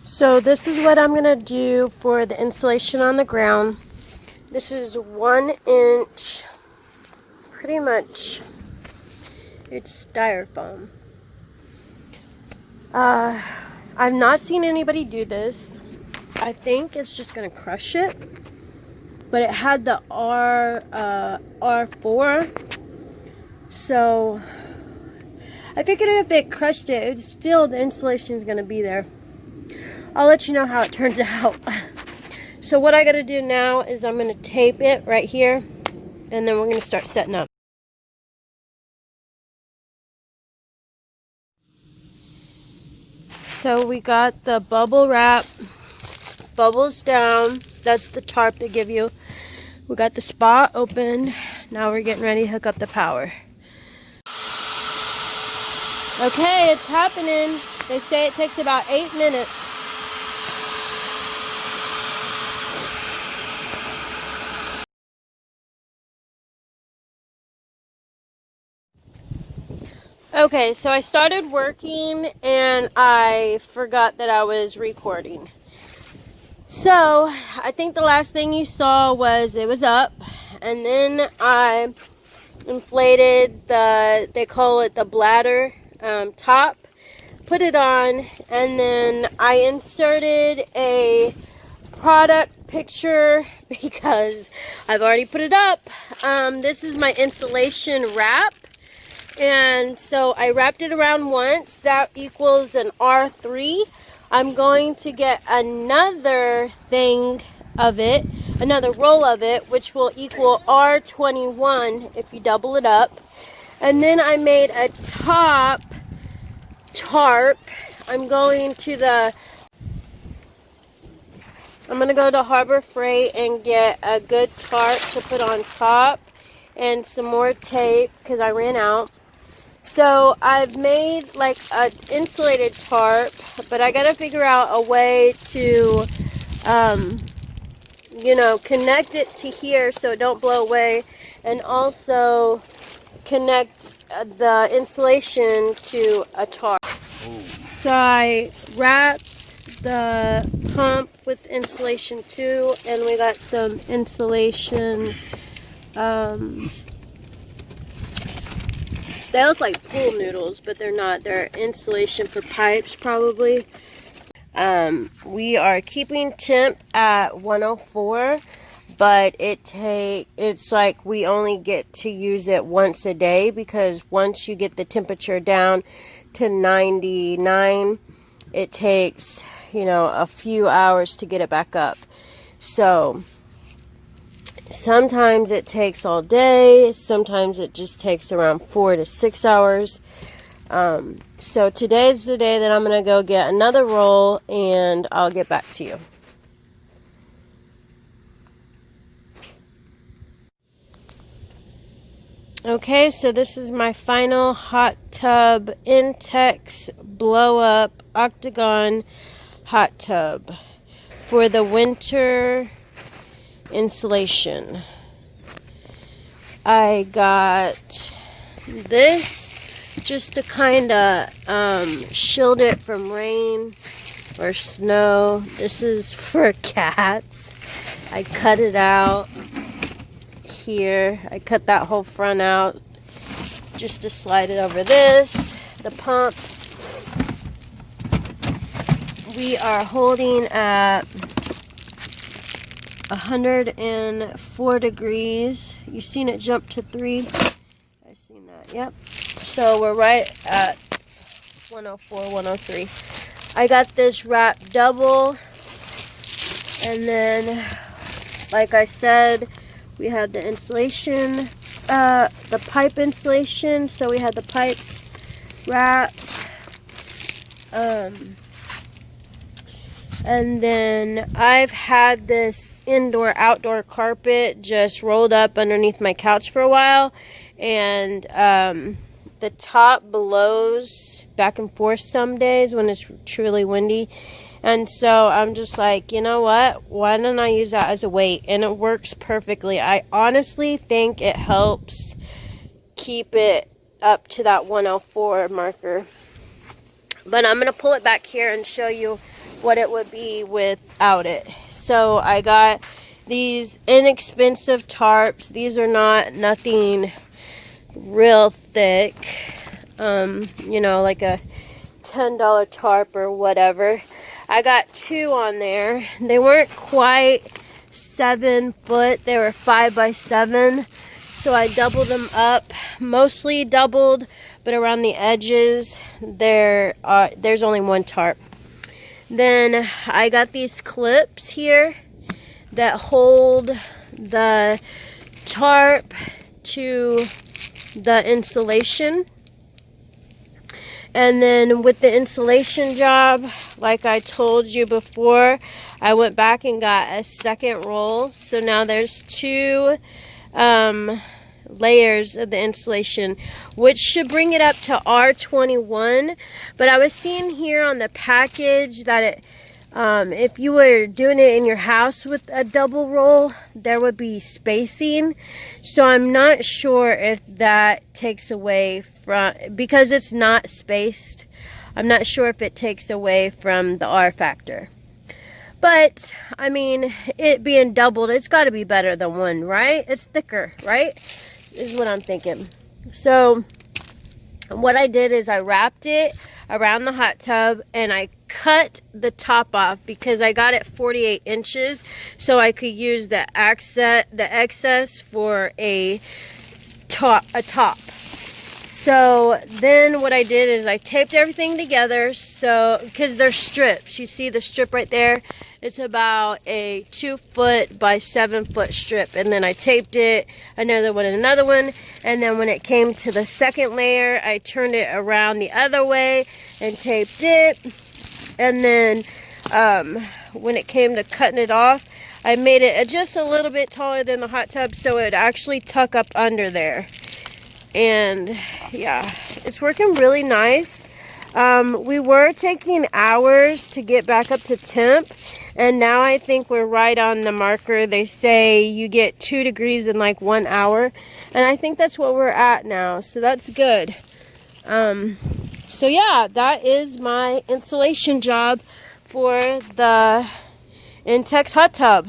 So this is what I'm going to do for the insulation on the ground. This is 1 inch, pretty much, it's styrofoam. I've not seen anybody do this. I think it's just going to crush it. But it had the R4. So I figured if it crushed it, it's still, the insulation is going to be there. I'll let you know how it turns out. So what I got to do now is I'm going to tape it right here, and then we're going to start setting up. So we got the bubble wrap, bubbles down. That's the tarp they give you. We got the spot open. Now we're getting ready to hook up the power. Okay, it's happening. They say it takes about 8 minutes. Okay, so I started working and I forgot that I was recording. So I think the last thing you saw was it was up, and then I inflated they call it the bladder top, put it on, and then I inserted a product picture because I've already put it up. This is my insulation wrap. And so I wrapped it around once. That equals an R3. I'm going to get another thing of it, another roll of it, which will equal R21 if you double it up. And then I made a tarp. I'm going to go to Harbor Freight and get a good tarp to put on top and some more tape because I ran out. So I've made like an insulated tarp, but I gotta figure out a way to, connect it to here so it don't blow away, and also connect the insulation to a tarp. So I wrapped the pump with insulation too, and we got some insulation. They look like pool noodles, but they're not. They're insulation for pipes, probably. We are keeping temp at 104, but it's like we only get to use it once a day, because once you get the temperature down to 99, it takes, a few hours to get it back up. So sometimes it takes all day, sometimes it just takes around 4 to 6 hours. So today's the day that I'm going to go get another roll, and I'll get back to you. Okay, so this is my final hot tub Intex blow up octagon hot tub for the winter insulation. I got this just to kind of shield it from rain or snow. This is for cats. I cut it out here. I cut that whole front out just to slide it over this. The pump, we are holding at 104 degrees. You seen it jump to 3? I've seen that. Yep. So we're right at 104, 103. I got this wrap double, and then, like I said, we had the insulation, the pipe insulation. So we had the pipes wrapped. And then I've had this indoor-outdoor carpet just rolled up underneath my couch for a while. And the top blows back and forth some days when it's truly windy. And so I'm just like, you know what? Why don't I use that as a weight? And it works perfectly. I honestly think it helps keep it up to that 104 marker. But I'm going to pull it back here and show you what it would be without it. So I got these inexpensive tarps. These are nothing real thick. You know, like a $10 tarp or whatever. I got 2 on there. They weren't quite 7 foot. They were 5 by 7. So I doubled them up, mostly doubled, but around the edges there's only 1 tarp. Then I got these clips here that hold the tarp to the insulation. And then with the insulation job, like I told you before, I went back and got a second roll. So now there's 2 layers of the insulation, which should bring it up to R21. But I was seeing here on the package that it, if you were doing it in your house with a double roll, there would be spacing. So I'm not sure if that takes away from, because it's not spaced, I'm not sure if it takes away from the R factor. But, I mean, it being doubled, it's got to be better than 1, right? It's thicker, right? Is what I'm thinking. So, what I did is I wrapped it around the hot tub and I cut the top off because I got it 48 inches, so I could use the excess for a top. So then what I did is I taped everything together, so because they're strips. You see the strip right there? It's about a 2 foot by 7 foot strip, and then I taped it, another one and another one, and then when it came to the second layer, I turned it around the other way and taped it. And then when it came to cutting it off, I made it just a little bit taller than the hot tub so it would actually tuck up under there. And yeah, it's working really nice. We were taking hours to get back up to temp, and now I think we're right on the marker. They say you get 2 degrees in like 1 hour, and I think that's what we're at now, so that's good. So yeah, that is my insulation job for the Intex hot tub.